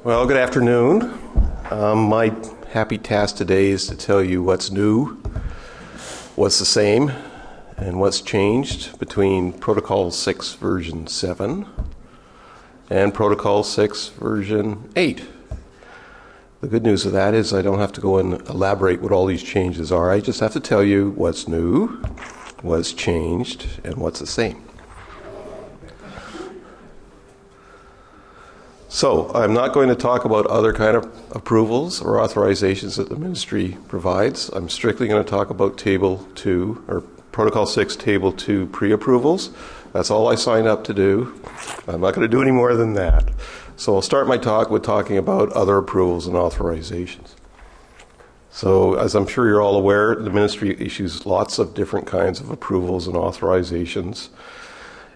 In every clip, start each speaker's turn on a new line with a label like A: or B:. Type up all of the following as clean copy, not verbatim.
A: Well, good afternoon. My happy task today is to tell you what's new, what's the same, and what's changed between Protocol 6 version 7 and Protocol 6 version 8. The good news of that is I don't have to go and elaborate what all these changes are. I just have to tell you what's new, what's changed, and what's the same. So I'm not going to talk about other kind of approvals or authorizations that the ministry provides. I'm strictly going to talk about Table 2, or Protocol 6, Table 2 pre-approvals. That's all I signed up to do. I'm not going to do any more than that. So I'll start my talk with talking about other approvals and authorizations. So as I'm sure you're all aware, the ministry issues lots of different kinds of approvals and authorizations.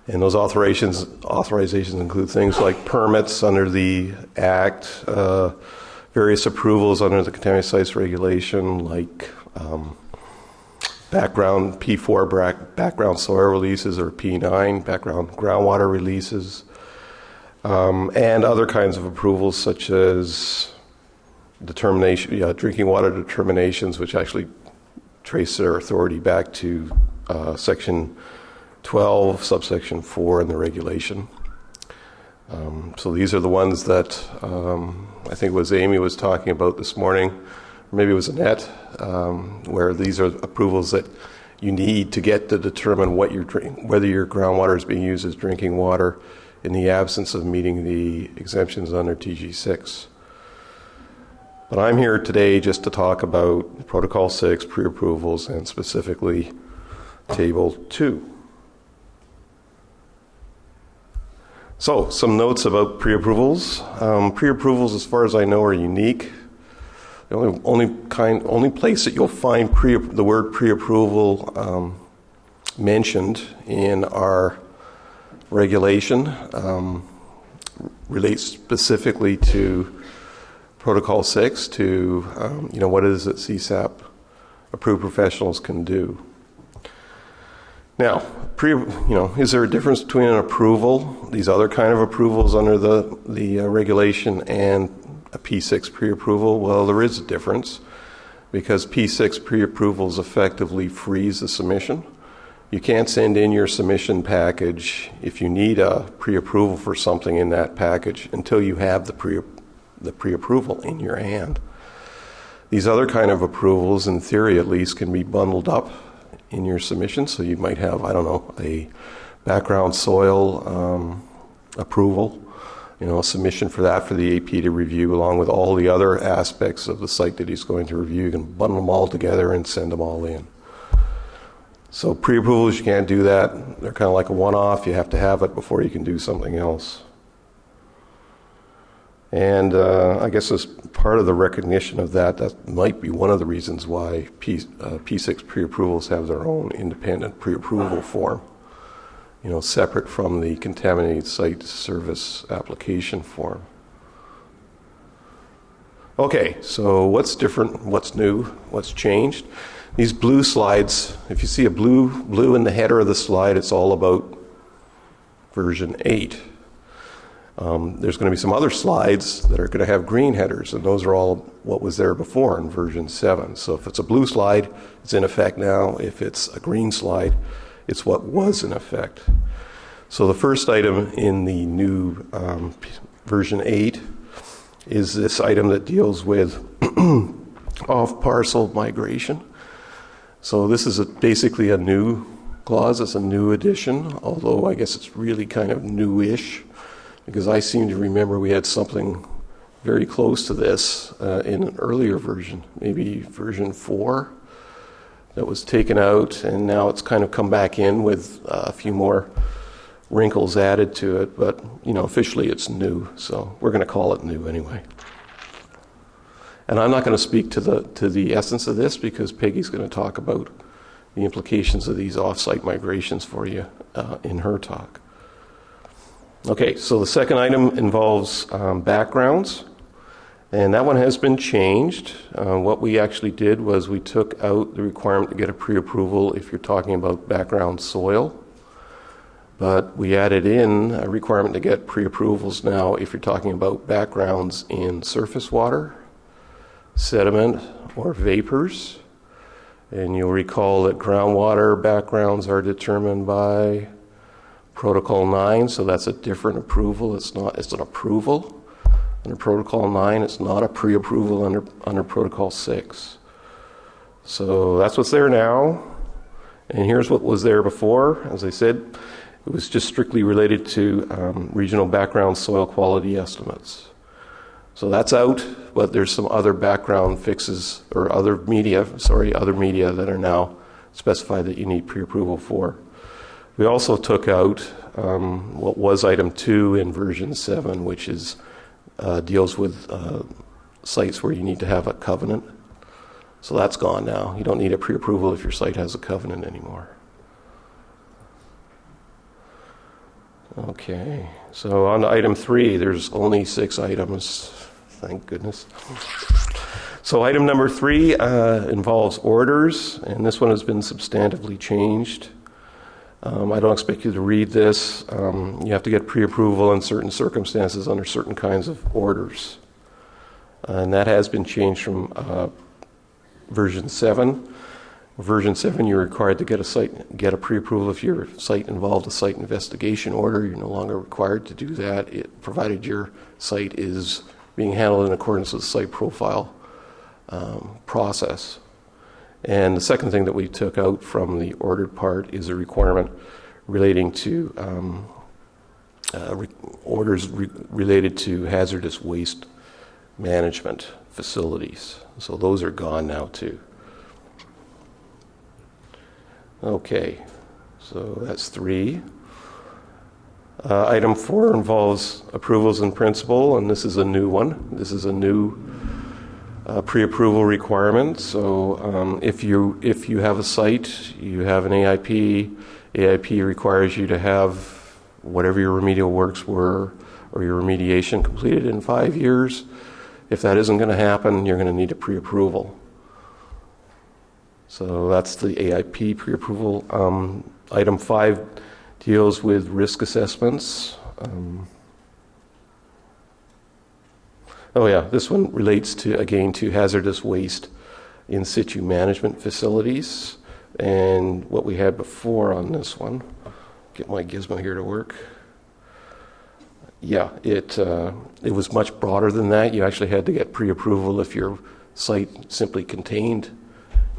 A: And those authorizations include things like permits under the Act, various approvals under the Contaminated Sites Regulation, like background P4 background soil releases, or P9 background groundwater releases, and other kinds of approvals such as drinking water determinations, which actually trace their authority back to Section 12, subsection 4 in the regulation. So these are the ones that I think it was Amy was talking about this morning, or maybe it was Annette, where these are approvals that you need to get to determine whether your groundwater is being used as drinking water in the absence of meeting the exemptions under TG6. But I'm here today just to talk about Protocol 6 pre-approvals and specifically Table 2. So, some notes about pre-approvals. Pre-approvals, as far as I know, are unique. The only place that you'll find the word pre-approval mentioned in our regulation relates specifically to Protocol 6, to what it is that CSAP approved professionals can do. Now, is there a difference between an approval, these other kind of approvals under the regulation, and a P6 pre-approval? Well, there is a difference, because P6 pre-approvals effectively freeze the submission. You can't send in your submission package if you need a pre-approval for something in that package until you have the pre-approval in your hand. These other kind of approvals, in theory at least, can be bundled up in your submission. So you might have, a background soil approval, a submission for that for the AP to review, along with all the other aspects of the site that he's going to review. You can bundle them all together and send them all in. So pre-approvals, you can't do that. They're kind of like a one-off. You have to have it before you can do something else. And I guess as part of the recognition of that might be one of the reasons why P6 pre-approvals have their own independent pre-approval form, separate from the Contaminated Site Service application form. Okay, so what's different, what's new, what's changed? These blue slides, if you see a blue in the header of the slide, it's all about version 8. There's going to be some other slides that are going to have green headers, and those are all what was there before in version 7. So if it's a blue slide, it's in effect now. If it's a green slide, it's what was in effect. So the first item in the new version 8 is this item that deals with off-parcel migration. So this is basically a new clause. It's a new addition, although I guess it's really kind of newish, because I seem to remember we had something very close to this in an earlier version, maybe version 4, that was taken out, and now it's kind of come back in with a few more wrinkles added to it, but officially it's new, so we're going to call it new anyway. And I'm not going to speak to the essence of this, because Peggy's going to talk about the implications of these off-site migrations for you in her talk. Okay, so the second item involves backgrounds, and that one has been changed. What we actually did was we took out the requirement to get a pre-approval if you're talking about background soil. But we added in a requirement to get pre-approvals now if you're talking about backgrounds in surface water, sediment, or vapors. And you'll recall that groundwater backgrounds are determined by Protocol 9, so that's a different approval. It's an approval under Protocol 9. It's not a pre-approval under Protocol 6. So that's what's there now. And here's what was there before. As I said, it was just strictly related to regional background soil quality estimates. So that's out, but there's some other background fixes or other media that are now specified that you need pre-approval for. We also took out what was item 2 in version 7, which is deals with sites where you need to have a covenant. So that's gone now. You don't need a pre-approval if your site has a covenant anymore. Okay, so on to item 3, there's only 6 items, thank goodness. So item number 3 involves orders, and this one has been substantively changed. I don't expect you to read this. You have to get pre-approval in certain circumstances under certain kinds of orders. And that has been changed from version 7. Version 7, you're required to get a pre-approval if your site involved a site investigation order. You're no longer required to do that, provided your site is being handled in accordance with the site profile process. And the second thing that we took out from the ordered part is a requirement relating to orders related to hazardous waste management facilities. So those are gone now too. Okay, so that's 3. Item 4 involves approvals in principle, and this is a new one. This is a new pre-approval requirement. So if you have a site, you have an AIP. AIP requires you to have whatever your remedial works were or your remediation completed in 5 years. If that isn't going to happen, you're going to need a pre-approval. So that's the AIP pre-approval. Item 5 deals with risk assessments. This one relates to hazardous waste in situ management facilities. And what we had before on this one, get my gizmo here to work. Yeah, it was much broader than that. You actually had to get pre-approval if your site simply contained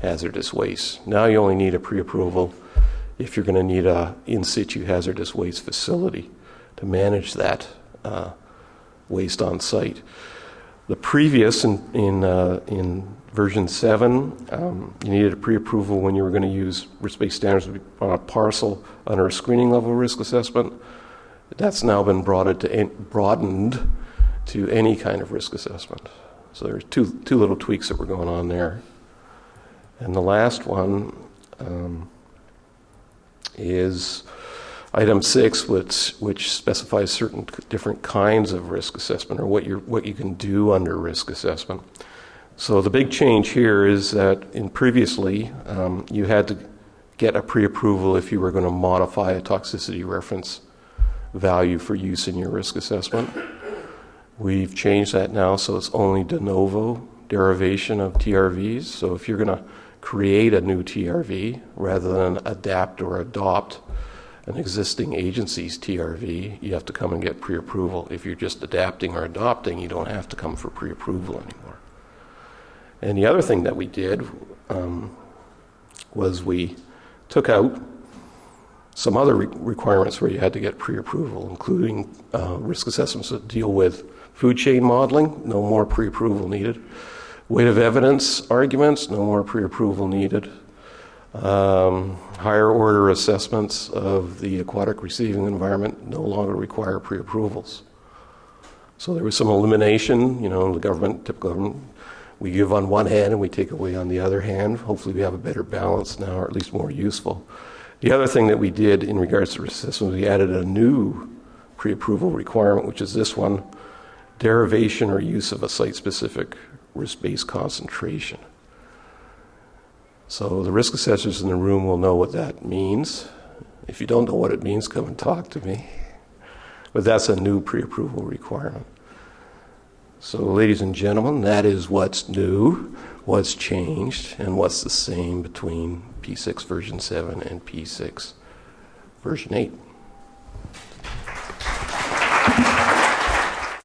A: hazardous waste. Now you only need a pre-approval if you're going to need a in situ hazardous waste facility to manage that waste on site. The previous in version 7, you needed a pre-approval when you were going to use risk-based standards on a parcel under a screening level risk assessment. That's now been broadened to any kind of risk assessment. So there's two little tweaks that were going on there. And the last one is item 6, which specifies certain different kinds of risk assessment, or what you can do under risk assessment. So the big change here is that previously you had to get a pre-approval if you were going to modify a toxicity reference value for use in your risk assessment. We've changed that now, so it's only de novo derivation of TRVs. So if you're going to create a new TRV rather than adapt or adopt an existing agency's TRV, you have to come and get pre-approval. If you're just adapting or adopting, you don't have to come for pre-approval anymore. And the other thing that we did was we took out some other requirements where you had to get pre-approval, including risk assessments that deal with food chain modeling, no more pre-approval needed. Weight of evidence arguments, no more pre-approval needed. Higher order assessments of the aquatic receiving environment no longer require pre-approvals. So there was some elimination, the typical government, we give on one hand and we take away on the other hand. Hopefully we have a better balance now, or at least more useful. The other thing that we did in regards to risk assessment, we added a new pre-approval requirement, which is this one, derivation or use of a site-specific risk-based concentration. So the risk assessors in the room will know what that means. If you don't know what it means, come and talk to me. But that's a new pre-approval requirement. So, ladies and gentlemen, that is what's new, what's changed, and what's the same between P6 version 7 and P6 version 8.